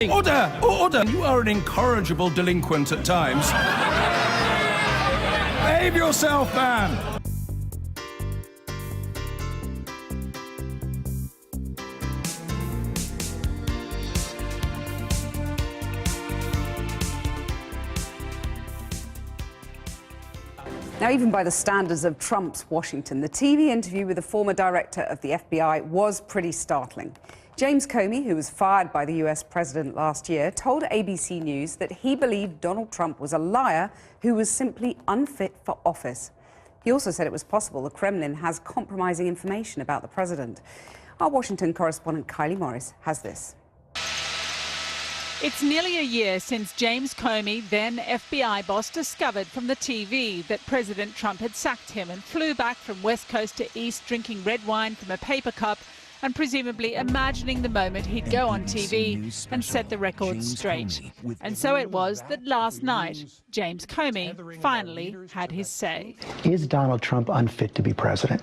Order! Order! You are an incorrigible delinquent at times. Behave yourself, man! Now, even by the standards of Trump's Washington, the TV interview with the former director of the FBI was pretty startling. James Comey, who was fired by the US president last year, told ABC News that he believed Donald Trump was a liar who was simply unfit for office. He also said it was possible the Kremlin has compromising information about the president. Our Washington correspondent Kylie Morris has this. It's nearly a year since James Comey, then FBI boss, discovered from the TV that President Trump had sacked him and flew back from West Coast to East drinking red wine from a paper cup and presumably imagining the moment he'd go on TV and set the record straight. And so it was that last night, James Comey finally had his say. Is Donald Trump unfit to be president?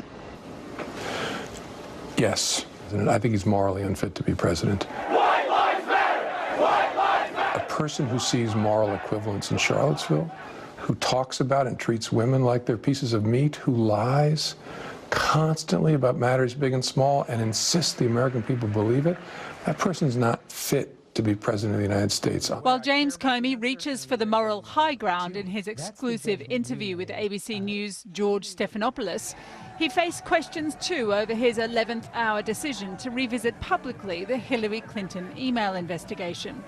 Yes. I think he's morally unfit to be president. White lives matter! White lives matter! A person who sees moral equivalence in Charlottesville, who talks about and treats women like they're pieces of meat, who lies constantly about matters big and small and insists the American people believe it, that person's not fit to be president of the United States. While James Comey reaches for the moral high ground in his exclusive interview with ABC News' George Stephanopoulos, he faced questions too over his 11th hour decision to revisit publicly the Hillary Clinton email investigation.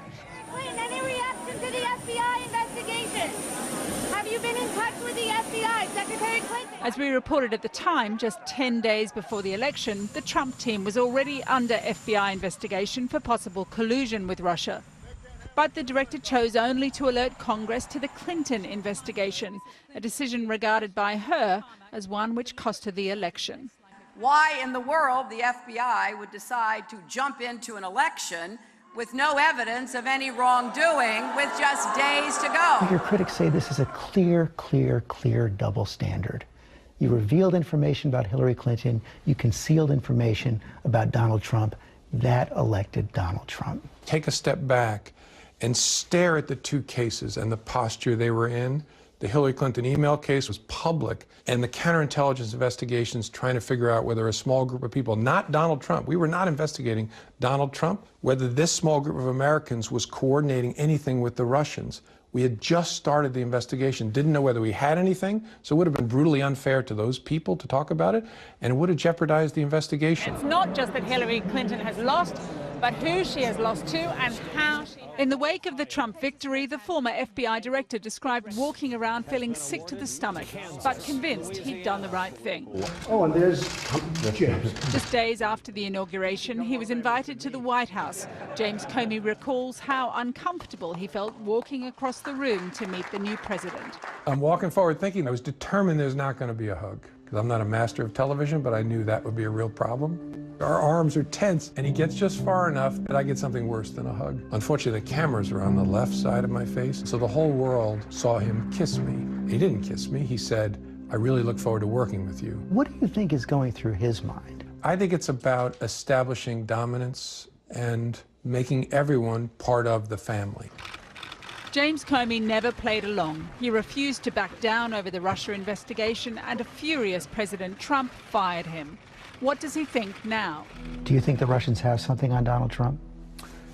Any reaction to the FBI investigation? Have you been in touch with the FBI, Secretary Clinton? As we reported at the time, just 10 days before the election, the Trump team was already under FBI investigation for possible collusion with Russia. But the director chose only to alert Congress to the Clinton investigation, a decision regarded by her as one which cost her the election. Why in the world the FBI would decide to jump into an election with no evidence of any wrongdoing with just days to go? Your critics say this is a clear double standard. You revealed information about Hillary Clinton, you concealed information about Donald Trump. That elected Donald Trump. Take a step back and stare at the two cases and the posture they were in. The Hillary Clinton email case was public, and the counterintelligence investigations trying to figure out whether a small group of people, not Donald Trump, we were not investigating Donald Trump, whether this small group of Americans was coordinating anything with the Russians. We had just started the investigation, didn't know whether we had anything, so it would have been brutally unfair to those people to talk about it, and it would have jeopardized the investigation. It's not just that Hillary Clinton has lost, but who she has lost to and how she... In the wake of the Trump victory, the former FBI director described walking around feeling sick to the stomach, but convinced he'd done the right thing. Oh, and there's Jim. Just days after the inauguration, he was invited to the White House. James Comey recalls how uncomfortable he felt walking across the room to meet the new president. I'm walking forward thinking I was determined there's not going to be a hug, because I'm not a master of television, but I knew that would be a real problem. Our arms are tense, and he gets just far enough that I get something worse than a hug. Unfortunately, the cameras are on the left side of my face, so the whole world saw him kiss me. He didn't kiss me. He said, "I really look forward to working with you." What do you think is going through his mind? I think it's about establishing dominance and making everyone part of the family. James Comey never played along. He refused to back down over the Russia investigation, and a furious President Trump fired him. What does he think now? Do you think the Russians have something on Donald Trump?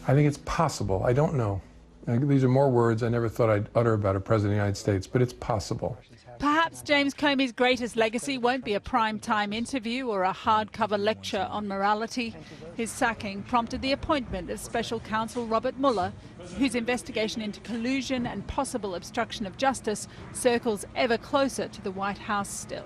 I think it's possible. I don't know. These are more words I never thought I'd utter about a president of the United States, but it's possible. Perhaps James Comey's greatest legacy won't be a prime-time interview or a hardcover lecture on morality. His sacking prompted the appointment of special counsel Robert Mueller, whose investigation into collusion and possible obstruction of justice circles ever closer to the White House still.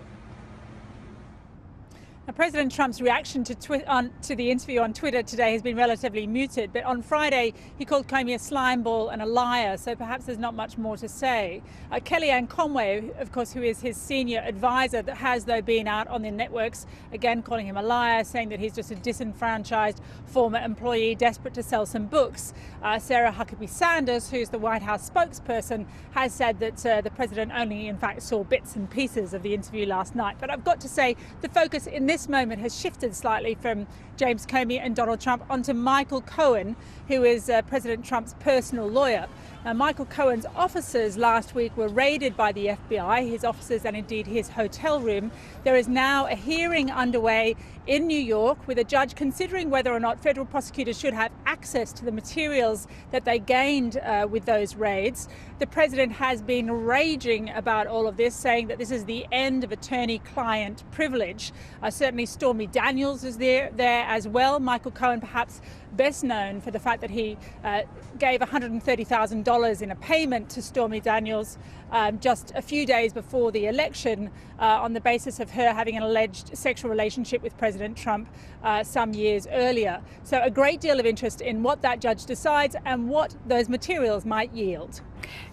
Now, President Trump's reaction to the interview on Twitter today has been relatively muted, but on Friday he called Comey a slimeball and a liar, so perhaps there's not much more to say. Kellyanne Conway, of course, who is his senior advisor, that has, though, been out on the networks, again calling him a liar, saying that he's just a disenfranchised former employee desperate to sell some books. Sarah Huckabee Sanders, who's the White House spokesperson, has said that the president only, in fact, saw bits and pieces of the interview last night. But I've got to say, the focus in this this moment has shifted slightly from James Comey and Donald Trump onto Michael Cohen, who is President Trump's personal lawyer. Now, Michael Cohen's offices last week were raided by the FBI, his offices and indeed his hotel room. There is now a hearing underway in New York with a judge considering whether or not federal prosecutors should have access to the materials that they gained with those raids. The president has been raging about all of this, saying that this is the end of attorney-client privilege. Certainly Stormy Daniels is there as well. Michael Cohen perhaps best known for the fact that he gave $130,000 in a payment to Stormy Daniels just a few days before the election on the basis of her having an alleged sexual relationship with President Trump some years earlier. So a great deal of interest in what that judge decides and what those materials might yield.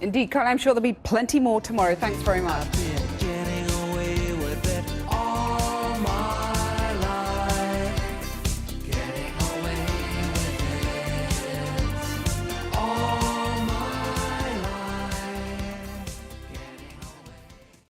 Indeed, Carl, I'm sure there'll be plenty more tomorrow. Thanks very much.